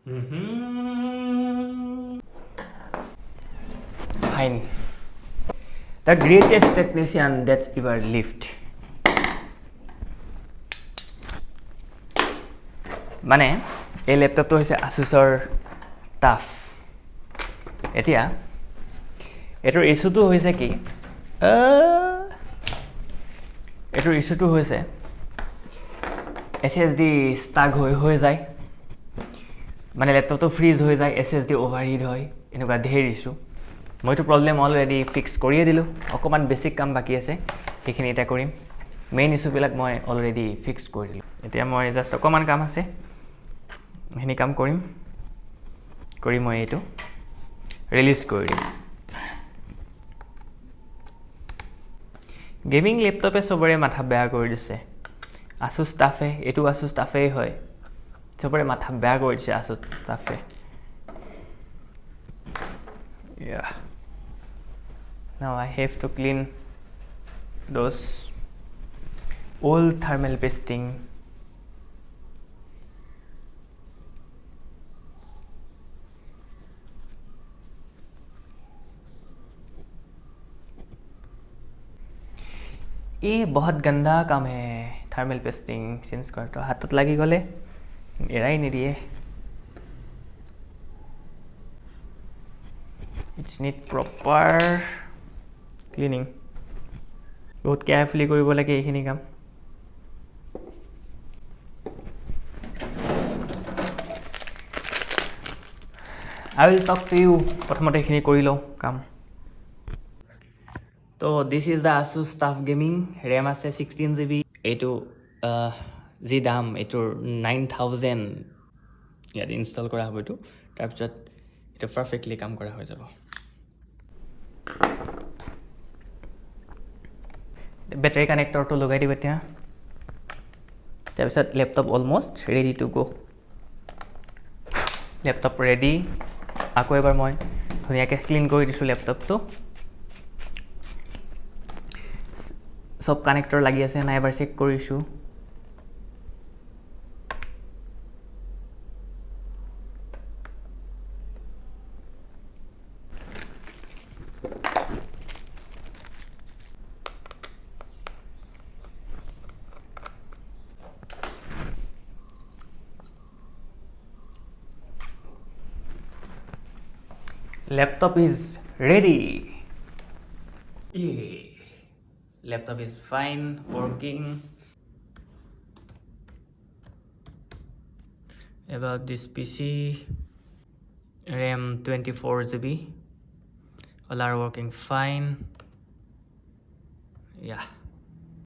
Fine. The greatest technician that's ever lived. মানে এই ল্যাপটপটো হৈছে Asusৰ টাফ এতিয়া এটোৰ ইস্যুটো হৈছে কি এটোৰ ইস্যুটো হৈছে SSD ষ্টাক হৈ যায় মানে ল্যাপটপটো ফ্ৰিজ হৈ যায় SSD ওভাৰহিট হয় এনেকুৱা ধেৰ ইস্যু মইতো প্ৰবলেম অলৰেডি ফিক্স কৰিয়ে দিলোঁ অকমান বেসিক কাম বাকি আছে সেইখিনি এটা কৰিম মেইন ইস্যুবিলাক মই অলৰেডি ফিক্স কৰি দিলোঁ এতিয়া মই জাস্ট অকমান কাম আছে সেইখিনি কাম কৰি মই এইটো ৰিলিজ কৰি দিম গেমিং ল্যাপটপে সবৰে মাথা বেয়া কৰি দিছে Asus টাফে এটো Asus টাফে হয় সবৰে মাথা বেয়া কৰি দিছে Asus টাফে yeah now I have to clean those old thermal pasting ये बहुत गंदा काम है थर्मल पेस्टिंग चेंज करते हाथत लगी गले एराई नहीं दिए इट्स नीड प्रॉपर क्लीनिंग बहुत केयरफुली কৰিব লাগে এইখিনি কাম I will talk to you প্ৰথমতে এইখিনি কৰি লও কাম So this is the Asus TUF Gaming RAM আছে 16GB এটো জি দাম এটো 9000 ইয়াত ইনষ্টল কৰা হ'ব এটো তাৰ পিছত এটা পাৰফেক্টলি কাম কৰা হৈ যাব ব্যাটাৰি কানেক্টৰটো লগাই দিব এতিয়া তাৰ পিছত laptop almost ready to go laptop ready আকৌ এবাৰ মই ধুনিয়াকৈ ক্লিন কৰি দিছো ল্যাপটপটো সব কানেক্টৰ লাগি আছে না এবাৰ চেক কৰিছো Laptop is ready. Yeah. Laptop is fine, working. About this PC, RAM 24GB. All are working fine. Yeah.